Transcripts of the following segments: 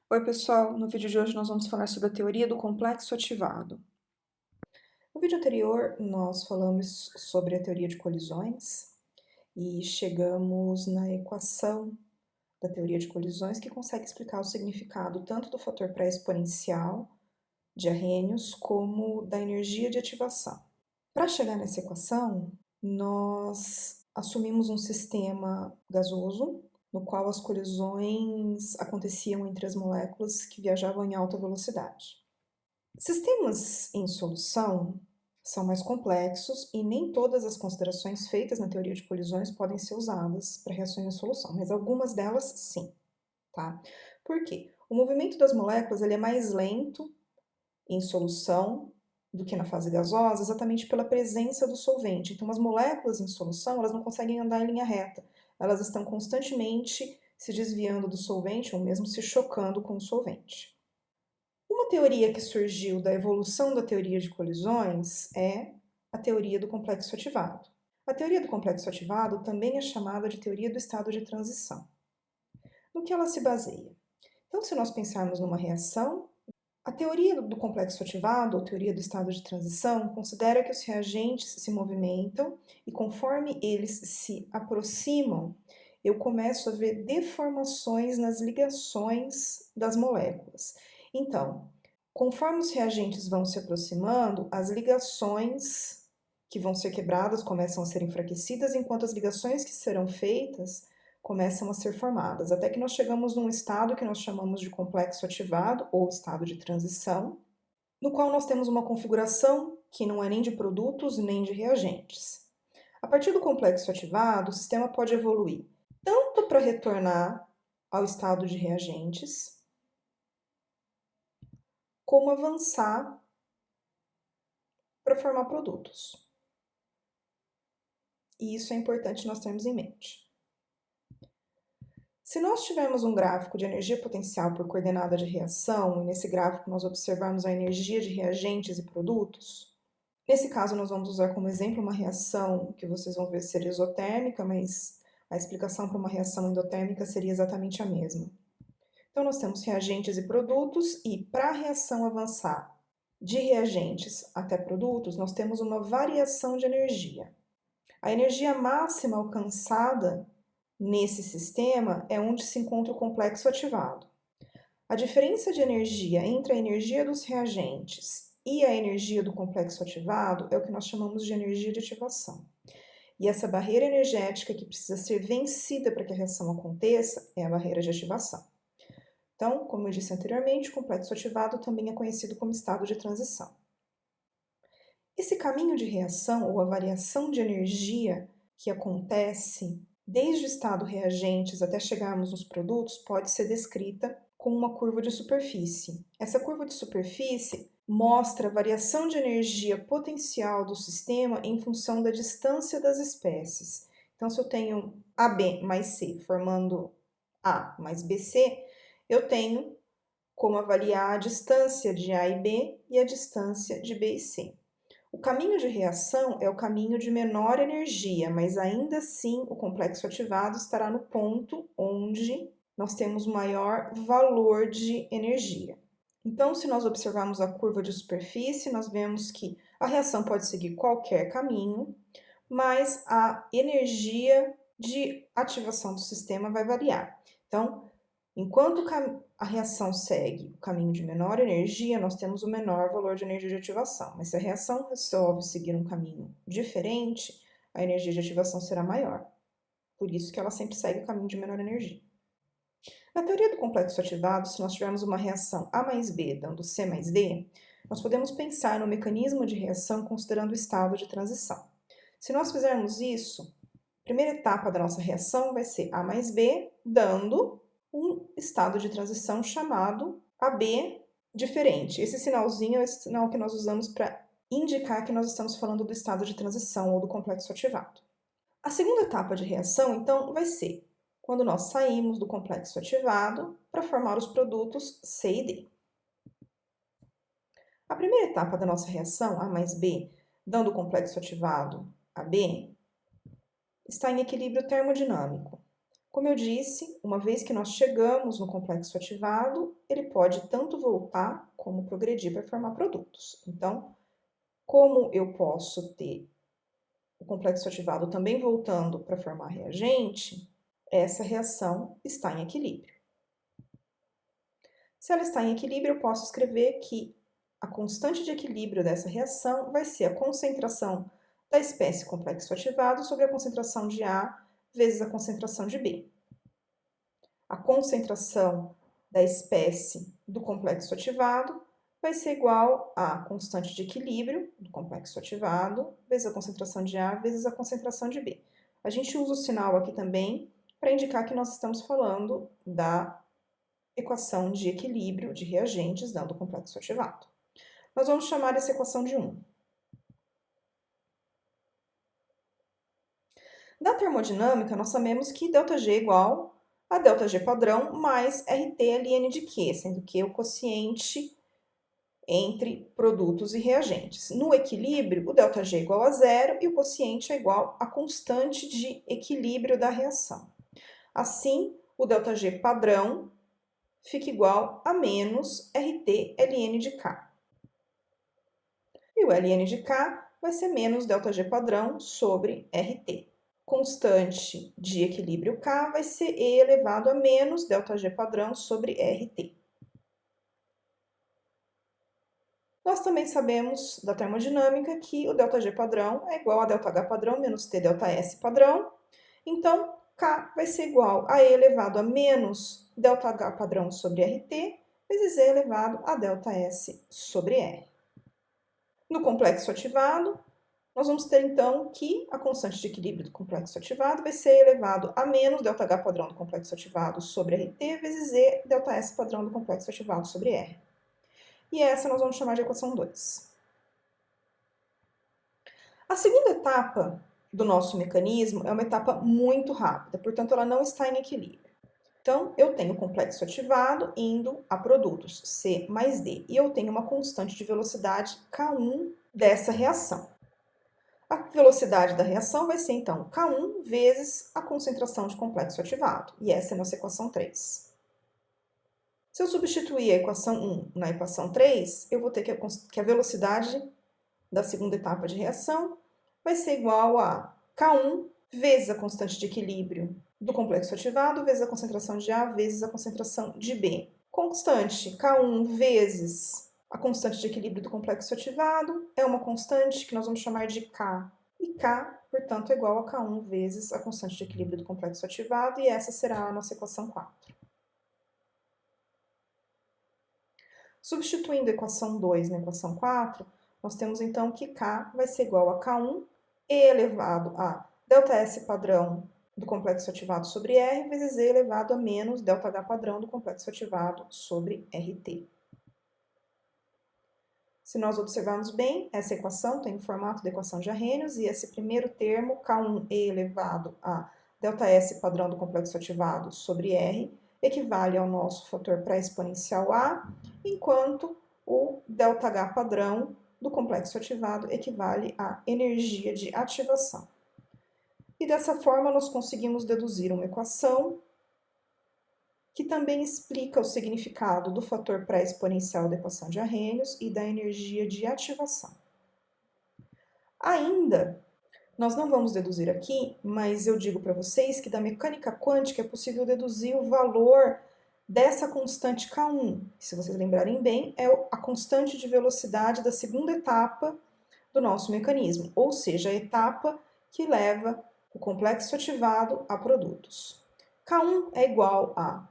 Oi, pessoal! No vídeo de hoje nós vamos falar sobre a teoria do complexo ativado. No vídeo anterior nós falamos sobre a teoria de colisões e chegamos na equação da teoria de colisões que consegue explicar o significado tanto do fator pré-exponencial de Arrhenius como da energia de ativação. Para chegar nessa equação, nós assumimos um sistema gasoso no qual as colisões aconteciam entre as moléculas que viajavam em alta velocidade. Sistemas em solução são mais complexos e nem todas as considerações feitas na teoria de colisões podem ser usadas para reações em solução, mas algumas delas sim, tá? Por quê? O movimento das moléculas ele é mais lento em solução do que na fase gasosa, exatamente pela presença do solvente. Então, as moléculas em solução, elas não conseguem andar em linha reta. Elas estão constantemente se desviando do solvente ou mesmo se chocando com o solvente. Uma teoria que surgiu da evolução da teoria de colisões é a teoria do complexo ativado. A teoria do complexo ativado também é chamada de teoria do estado de transição. No que ela se baseia? Então, se nós pensarmos numa reação, a teoria do complexo ativado, ou teoria do estado de transição, considera que os reagentes se movimentam e conforme eles se aproximam, eu começo a ver deformações nas ligações das moléculas. Então, conforme os reagentes vão se aproximando, as ligações que vão ser quebradas começam a ser enfraquecidas, enquanto as ligações que serão feitas começam a ser formadas, até que nós chegamos num estado que nós chamamos de complexo ativado, ou estado de transição, no qual nós temos uma configuração que não é nem de produtos nem de reagentes. A partir do complexo ativado, o sistema pode evoluir tanto para retornar ao estado de reagentes, como avançar para formar produtos. E isso é importante nós termos em mente. Se nós tivermos um gráfico de energia potencial por coordenada de reação, e nesse gráfico nós observarmos a energia de reagentes e produtos, nesse caso nós vamos usar como exemplo uma reação que vocês vão ver ser exotérmica, mas a explicação para uma reação endotérmica seria exatamente a mesma. Então nós temos reagentes e produtos, e para a reação avançar de reagentes até produtos, nós temos uma variação de energia. A energia máxima alcançada nesse sistema é onde se encontra o complexo ativado. A diferença de energia entre a energia dos reagentes e a energia do complexo ativado é o que nós chamamos de energia de ativação. E essa barreira energética que precisa ser vencida para que a reação aconteça é a barreira de ativação. Então, como eu disse anteriormente, o complexo ativado também é conhecido como estado de transição. Esse caminho de reação, ou a variação de energia que acontece desde o estado reagentes até chegarmos nos produtos, pode ser descrita com uma curva de superfície. Essa curva de superfície mostra a variação de energia potencial do sistema em função da distância das espécies. Então, se eu tenho AB mais C formando A mais BC, eu tenho como avaliar a distância de A e B e a distância de B e C. O caminho de reação é o caminho de menor energia, mas ainda assim o complexo ativado estará no ponto onde nós temos maior valor de energia. Então, se nós observarmos a curva de superfície, nós vemos que a reação pode seguir qualquer caminho, mas a energia de ativação do sistema vai variar. Então, enquanto a reação segue o caminho de menor energia, nós temos o menor valor de energia de ativação. Mas se a reação resolve seguir um caminho diferente, a energia de ativação será maior. Por isso que ela sempre segue o caminho de menor energia. Na teoria do complexo ativado, se nós tivermos uma reação A mais B dando C mais D, nós podemos pensar no mecanismo de reação considerando o estado de transição. Se nós fizermos isso, a primeira etapa da nossa reação vai ser A mais B dando um estado de transição chamado AB diferente. Esse sinalzinho é o sinal que nós usamos para indicar que nós estamos falando do estado de transição ou do complexo ativado. A segunda etapa de reação, então, vai ser quando nós saímos do complexo ativado para formar os produtos C e D. A primeira etapa da nossa reação, A mais B, dando o complexo ativado AB, está em equilíbrio termodinâmico. Como eu disse, uma vez que nós chegamos no complexo ativado, ele pode tanto voltar como progredir para formar produtos. Então, como eu posso ter o complexo ativado também voltando para formar reagente, essa reação está em equilíbrio. Se ela está em equilíbrio, eu posso escrever que a constante de equilíbrio dessa reação vai ser a concentração da espécie complexo ativado sobre a concentração de A vezes a concentração de B. A concentração da espécie do complexo ativado vai ser igual à constante de equilíbrio do complexo ativado vezes a concentração de A vezes a concentração de B. A gente usa o sinal aqui também para indicar que nós estamos falando da equação de equilíbrio de reagentes dando o complexo ativado. Nós vamos chamar essa equação de 1. Da termodinâmica, nós sabemos que ΔG é igual a ΔG padrão mais RT ln de Q, sendo que o quociente entre produtos e reagentes. No equilíbrio, o ΔG é igual a zero e o quociente é igual à constante de equilíbrio da reação. Assim, o ΔG padrão fica igual a menos RT ln de K. E o ln de K vai ser menos ΔG padrão sobre RT. Constante de equilíbrio K vai ser E elevado a menos ΔG padrão sobre RT. Nós também sabemos da termodinâmica que o ΔG padrão é igual a ΔH padrão menos T ΔS padrão. Então, K vai ser igual a E elevado a menos ΔH padrão sobre RT vezes E elevado a ΔS sobre R. No complexo ativado, nós vamos ter então que a constante de equilíbrio do complexo ativado vai ser elevado a menos ΔH padrão do complexo ativado sobre RT vezes E ΔS padrão do complexo ativado sobre R. E essa nós vamos chamar de equação 2. A segunda etapa do nosso mecanismo é uma etapa muito rápida, portanto ela não está em equilíbrio. Então, eu tenho o complexo ativado indo a produtos C mais D, e eu tenho uma constante de velocidade K1 dessa reação. A velocidade da reação vai ser, então, K1 vezes a concentração de complexo ativado, e essa é a nossa equação 3. Se eu substituir a equação 1 na equação 3, eu vou ter que a velocidade da segunda etapa de reação vai ser igual a K1 vezes a constante de equilíbrio do complexo ativado vezes a concentração de A vezes a concentração de B. Constante K1 vezes a constante de equilíbrio do complexo ativado é uma constante que nós vamos chamar de K. E K, portanto, é igual a K1 vezes a constante de equilíbrio do complexo ativado, e essa será a nossa equação 4. Substituindo a equação 2 na equação 4, nós temos então que K vai ser igual a K1 E elevado a ΔS padrão do complexo ativado sobre R vezes E elevado a menos ΔH padrão do complexo ativado sobre RT. Se nós observarmos bem, essa equação tem o formato da equação de Arrhenius, e esse primeiro termo, K1E elevado a ΔS padrão do complexo ativado sobre R, equivale ao nosso fator pré-exponencial A, enquanto o ΔH padrão do complexo ativado equivale à energia de ativação. E dessa forma nós conseguimos deduzir uma equação que também explica o significado do fator pré-exponencial da equação de Arrhenius e da energia de ativação. Ainda, nós não vamos deduzir aqui, mas eu digo para vocês que da mecânica quântica é possível deduzir o valor dessa constante K1, que, se vocês lembrarem bem, é a constante de velocidade da segunda etapa do nosso mecanismo, ou seja, a etapa que leva o complexo ativado a produtos. K1 é igual a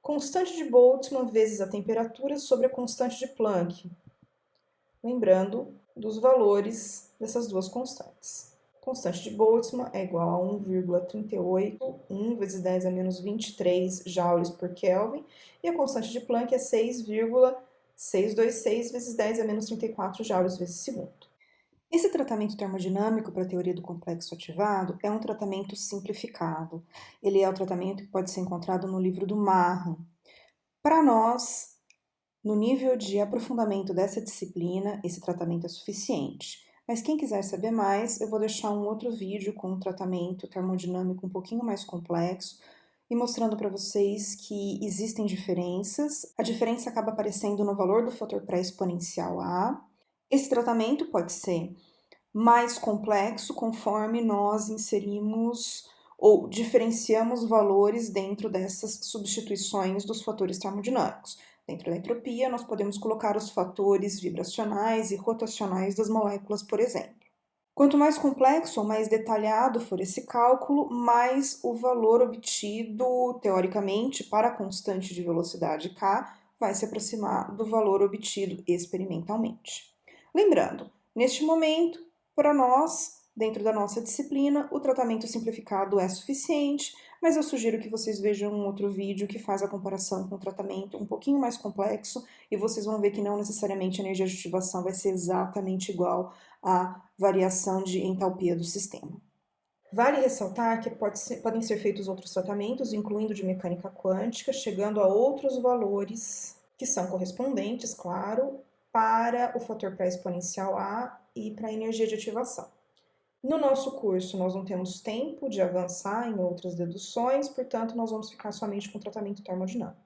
constante de Boltzmann vezes a temperatura sobre a constante de Planck. Lembrando dos valores dessas duas constantes. Constante de Boltzmann é igual a 1,381 vezes 10 a menos 23 joules por Kelvin, e a constante de Planck é 6,626 vezes 10 a menos 34 joules vezes segundo. Esse tratamento termodinâmico para a teoria do complexo ativado é um tratamento simplificado. Ele é o tratamento que pode ser encontrado no livro do Mahan. Para nós, no nível de aprofundamento dessa disciplina, esse tratamento é suficiente. Mas quem quiser saber mais, eu vou deixar um outro vídeo com um tratamento termodinâmico um pouquinho mais complexo, e mostrando para vocês que existem diferenças. A diferença acaba aparecendo no valor do fator pré-exponencial A. Esse tratamento pode ser mais complexo conforme nós inserimos ou diferenciamos valores dentro dessas substituições dos fatores termodinâmicos. Dentro da entropia, nós podemos colocar os fatores vibracionais e rotacionais das moléculas, por exemplo. Quanto mais complexo ou mais detalhado for esse cálculo, mais o valor obtido, teoricamente, para a constante de velocidade k vai se aproximar do valor obtido experimentalmente. Lembrando, neste momento, para nós, dentro da nossa disciplina, o tratamento simplificado é suficiente, mas eu sugiro que vocês vejam um outro vídeo que faz a comparação com o tratamento um pouquinho mais complexo e vocês vão ver que não necessariamente a energia de ativação vai ser exatamente igual à variação de entalpia do sistema. Vale ressaltar que podem ser feitos outros tratamentos, incluindo de mecânica quântica, chegando a outros valores que são correspondentes, claro, para o fator pré-exponencial A e para a energia de ativação. No nosso curso, nós não temos tempo de avançar em outras deduções, portanto, nós vamos ficar somente com o tratamento termodinâmico.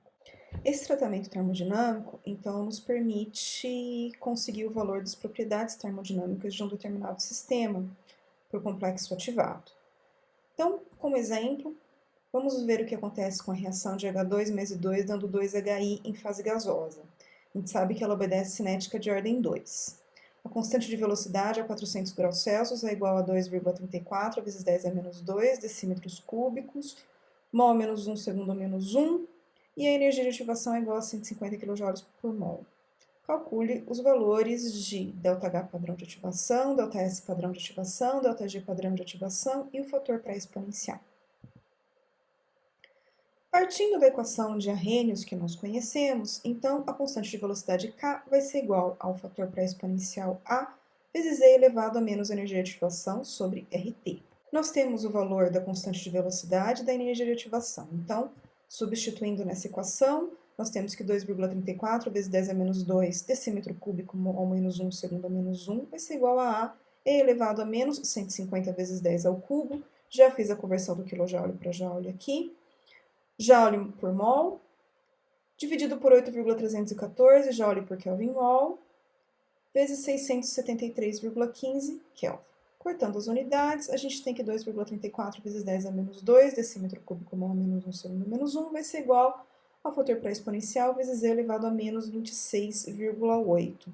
Esse tratamento termodinâmico, então, nos permite conseguir o valor das propriedades termodinâmicas de um determinado sistema por complexo ativado. Então, como exemplo, vamos ver o que acontece com a reação de H2 mais I2 dando 2HI em fase gasosa. A gente sabe que ela obedece cinética de ordem 2. A constante de velocidade a 400 graus Celsius é igual a 2,34 vezes 10 a menos 2 decímetros cúbicos, mol menos 1 segundo a menos 1, e a energia de ativação é igual a 150 kJ por mol. Calcule os valores de ΔH padrão de ativação, ΔS padrão de ativação, ΔG padrão de ativação e o fator pré-exponencial. Partindo da equação de Arrhenius que nós conhecemos, então a constante de velocidade k vai ser igual ao fator pré-exponencial A vezes E elevado a menos energia de ativação sobre RT. Nós temos o valor da constante de velocidade e da energia de ativação. Então, substituindo nessa equação, nós temos que 2,34 vezes 10 a menos 2 decímetro cúbico ao menos 1 segundo a menos 1 vai ser igual a E elevado a menos 150 vezes 10 ao cubo. Já fiz a conversão do quilojoule para joule aqui. Joule por mol, dividido por 8,314 joule por Kelvin mol, vezes 673,15 Kelvin. Cortando as unidades, a gente tem que 2,34 vezes 10 a menos 2 decímetro cúbico mol menos 1 segundo a menos 1 vai ser igual ao fator pré-exponencial vezes E elevado a menos 26,8.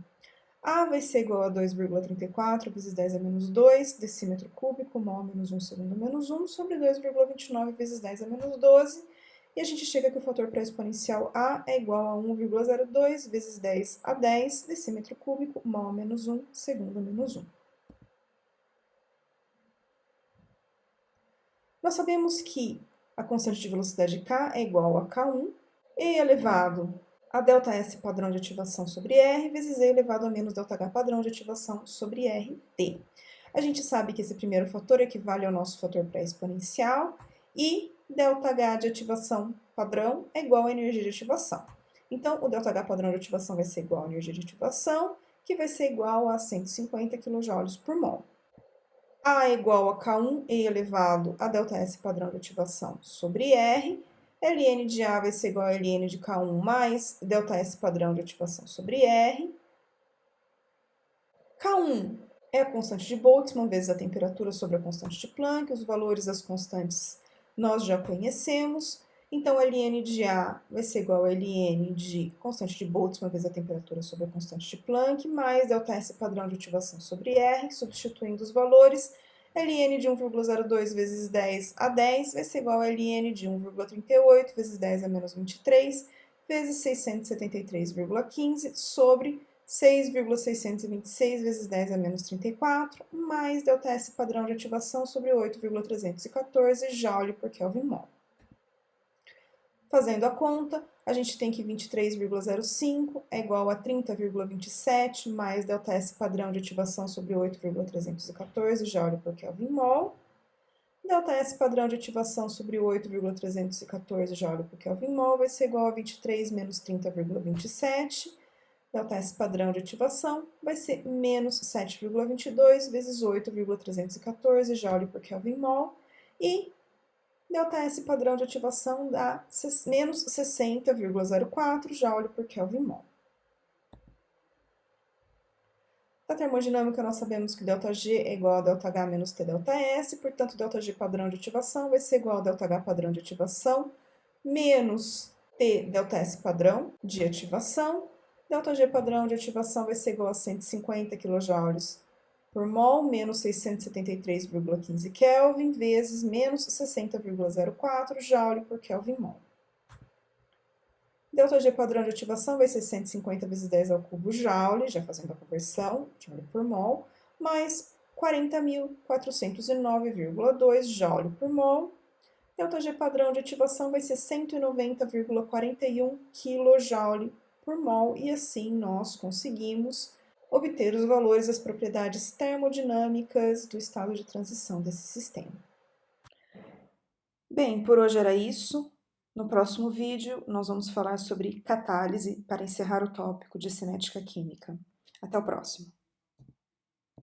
A vai ser igual a 2,34 vezes 10 a menos 2 decímetro cúbico mol menos 1 segundo a menos 1 sobre 2,29 vezes 10 a menos 12. E a gente chega que o fator pré-exponencial A é igual a 1,02 vezes 10 a 10 decímetro cúbico mol menos 1 segundo a menos 1. Nós sabemos que a constante de velocidade K é igual a K1, E elevado a ΔS padrão de ativação sobre R, vezes E elevado a menos ΔH padrão de ativação sobre RT. A gente sabe que esse primeiro fator equivale ao nosso fator pré-exponencial e ΔH de ativação padrão é igual à energia de ativação. Então, o ΔH padrão de ativação vai ser igual à energia de ativação, que vai ser igual a 150 kJ por mol. A é igual a K1 E elevado a ΔS padrão de ativação sobre R. Ln de A vai ser igual a Ln de K1 mais ΔS padrão de ativação sobre R. K1 é a constante de Boltzmann vezes a temperatura sobre a constante de Planck. Os valores das constantes nós já conhecemos. Então, Ln de A vai ser igual a Ln de constante de Boltzmann vezes a temperatura sobre a constante de Planck, mais ΔS padrão de ativação sobre R, substituindo os valores. Ln de 1,02 vezes 10 a 10 vai ser igual a Ln de 1,38 vezes 10 a menos 23 vezes 673,15 sobre 6,626 vezes 10 a menos 34, mais ΔS padrão de ativação sobre 8,314 joule por Kelvin mol. Fazendo a conta, a gente tem que 23,05 é igual a 30,27 mais ΔS padrão de ativação sobre 8,314 joule por Kelvin mol. ΔS padrão de ativação sobre 8,314 joule por Kelvin mol vai ser igual a 23 menos 30,27. ΔS padrão de ativação vai ser menos 7,22 vezes 8,314 joule por Kelvin mol. E ΔS padrão de ativação dá menos 60,04 Joule por Kelvin mol. Da termodinâmica, nós sabemos que ΔG é igual a ΔH menos TΔS, portanto, ΔG padrão de ativação vai ser igual a ΔH padrão de ativação menos TΔS padrão de ativação. ΔG padrão de ativação vai ser igual a 150 kJ por mol, menos 673,15 Kelvin, vezes menos 60,04 Joule por Kelvin mol. ΔG padrão de ativação vai ser 150 vezes 10 ao cubo Joule, já fazendo a conversão, Joule por mol, mais 40.409,2 Joule por mol. ΔG padrão de ativação vai ser 190,41 kJ por mol, e assim nós conseguimos obter os valores das propriedades termodinâmicas do estado de transição desse sistema. Bem, por hoje era isso. No próximo vídeo, nós vamos falar sobre catálise para encerrar o tópico de cinética química. Até o próximo!